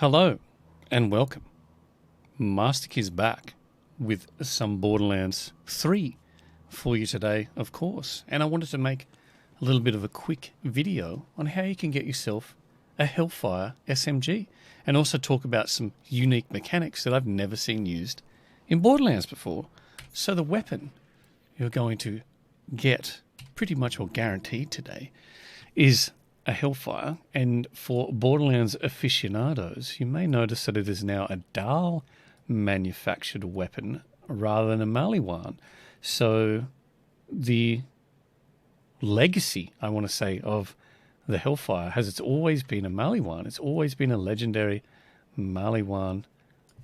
Hello and welcome. Master Key's back with some Borderlands 3 for you today, of course. And I wanted to make a little bit of a quick video on how you can get yourself a Hellfire SMG and also talk about some unique mechanics that I've never seen used in Borderlands before. So the weapon you're going to get pretty much or guaranteed today is a Hellfire, and for Borderlands aficionados, you may notice that it is now a Dahl manufactured weapon rather than a Maliwan. So the legacy, I want to say, of the Hellfire it's always been a Maliwan. It's always been a legendary Maliwan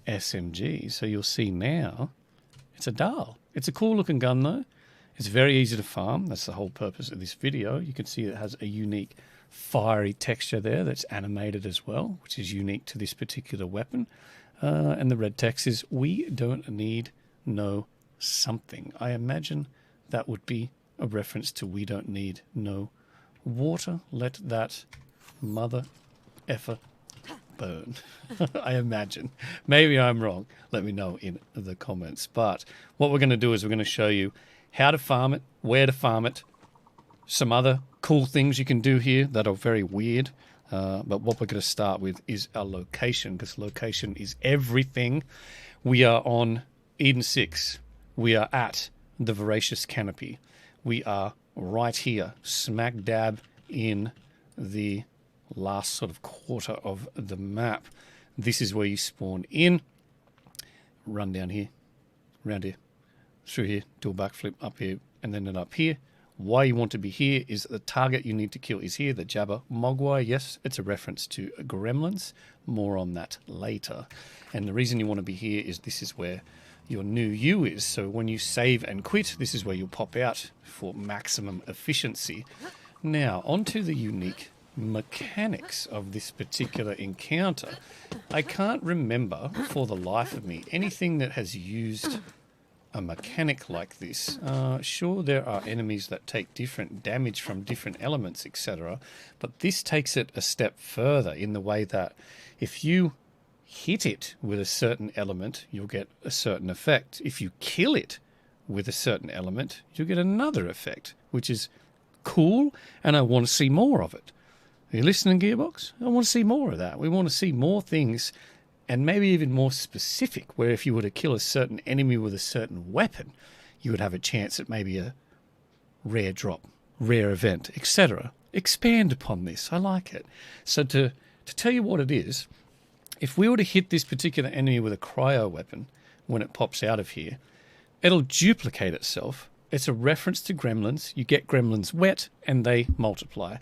SMG. So you'll see now it's a Dahl. It's a cool looking gun though. It's very easy to farm. That's the whole purpose of this video. You can see it has a unique fiery texture there that's animated as well, which is unique to this particular weapon. And the red text is, "We don't need no something." I imagine that would be a reference to "We don't need no water. Let that mother effer burn." I imagine. Maybe I'm wrong. Let me know in the comments. But what we're going to do is we're going to show you how to farm it, where to farm it, some other cool things you can do here that are very weird. But what we're going to start with is our location, because location is everything. We are on Eden 6. We are at the Voracious Canopy. We are right here, smack dab in the last sort of quarter of the map. This is where you spawn in. Run down here, around here, through here, do a backflip up here, and then up here. Why you want to be here is the target you need to kill is here, the Jabba Mogwai. Yes, it's a reference to gremlins. More on that later. And the reason you want to be here is this is where your new you is. So when you save and quit, this is where you'll pop out for maximum efficiency. Now, onto the unique mechanics of this particular encounter. I can't remember for the life of me anything that has used a mechanic like this. Sure, there are enemies that take different damage from different elements, etc. But this takes it a step further in the way that if you hit it with a certain element, you'll get a certain effect. If you kill it with a certain element, you'll get another effect, which is cool, and I want to see more of it. Are you listening, Gearbox? I want to see more of that. We want to see more things, and maybe even more specific, where if you were to kill a certain enemy with a certain weapon, you would have a chance at maybe a rare drop, rare event, etc. Expand upon this. I like it. So to tell you what it is, if we were to hit this particular enemy with a cryo weapon, when it pops out of here, it'll duplicate itself. It's a reference to gremlins. You get gremlins wet and they multiply.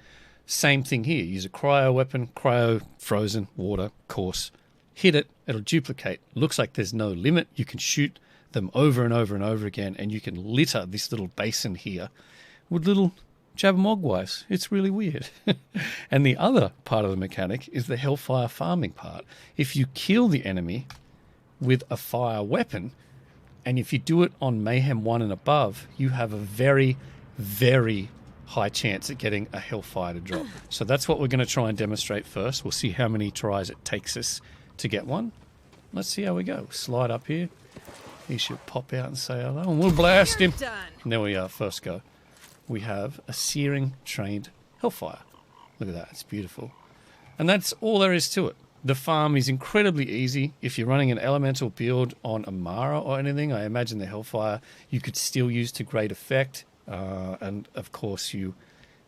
Same thing here. Use a cryo weapon, cryo, frozen, water, course. Hit it, it'll duplicate. Looks like there's no limit. You can shoot them over and over and over again, and you can litter this little basin here with little Jabbermogwais. It's really weird. And the other part of the mechanic is the Hellfire farming part. If you kill the enemy with a fire weapon, and if you do it on Mayhem 1 and above, you have a very, very high chance at getting a Hellfire to drop. So that's what we're going to try and demonstrate first. We'll see how many tries it takes us to get one. Let's see how we go. Slide up here. He should pop out and say hello, and we'll blast him. And there we are, first go. We have a searing trained Hellfire. Look at that, it's beautiful. And that's all there is to it. The farm is incredibly easy. If you're running an elemental build on Amara or anything, I imagine the Hellfire you could still use to great effect. And of course you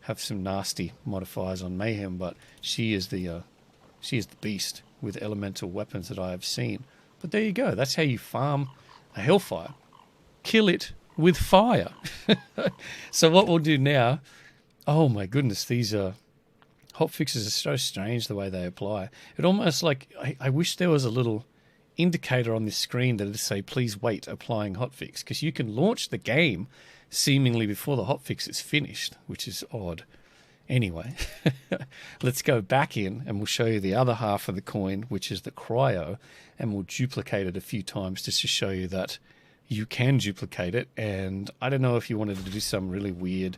have some nasty modifiers on Mayhem, but she is the beast with elemental weapons that I have seen. But there you go. That's how you farm a Hellfire. Kill it with fire. So what we'll do now... Oh my goodness, these hotfixes are so strange the way they apply. It almost like... I wish there was a little indicator on this screen that would say, "Please wait, applying hotfix." Because you can launch the game seemingly before the hotfix is finished, which is odd. Anyway, let's go back in and we'll show you the other half of the coin, which is the cryo, and we'll duplicate it a few times just to show you that you can duplicate it. And I don't know if you wanted to do some really weird,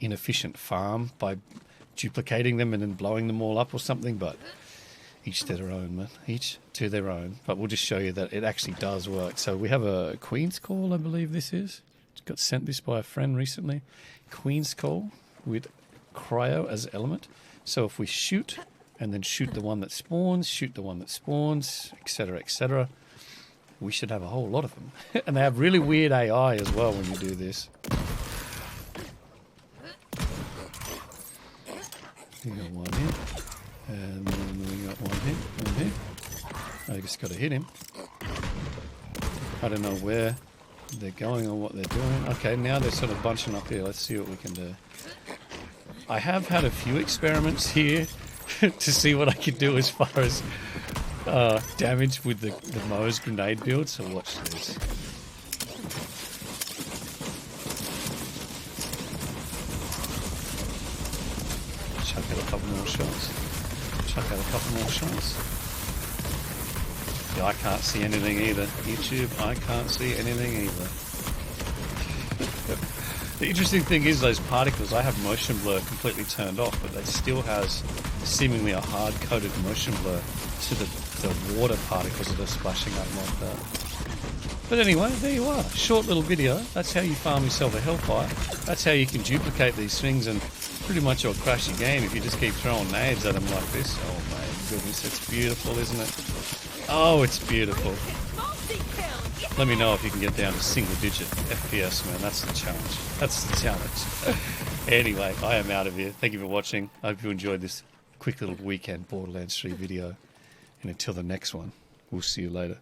inefficient farm by duplicating them and then blowing them all up or something, but Each to their own, man. Each to their own. But we'll just show you that it actually does work. So we have a Queen's Call, I believe this is. Got sent this by a friend recently. Queen's Call with Cryo as element. So if we shoot and then shoot the one that spawns, shoot the one that spawns, etc., we should have a whole lot of them. And they have really weird AI as well when you do this. We got one here. And then we got one here. I just got to hit him. I don't know where they're going or what they're doing. Okay, now they're sort of bunching up here. Let's see what we can do. I have had a few experiments here to see what I could do as far as damage with the Moe's grenade build, so watch this. Chuck out a couple more shots. Chuck out a couple more shots. Yeah, I can't see anything either. YouTube, I can't see anything either. The interesting thing is those particles, I have motion blur completely turned off, but it still has seemingly a hard-coded motion blur to the water particles that are splashing up like that. But anyway, there you are. Short little video. That's how you farm yourself a Hellfire. That's how you can duplicate these things and pretty much you'll crash your game if you just keep throwing nades at them like this. Oh my goodness, it's beautiful, isn't it? Oh, it's beautiful. Let me know if you can get down to single-digit FPS, man. That's the challenge. That's the challenge. Anyway, I am out of here. Thank you for watching. I hope you enjoyed this quick little weekend Borderlands 3 video. And until the next one, we'll see you later.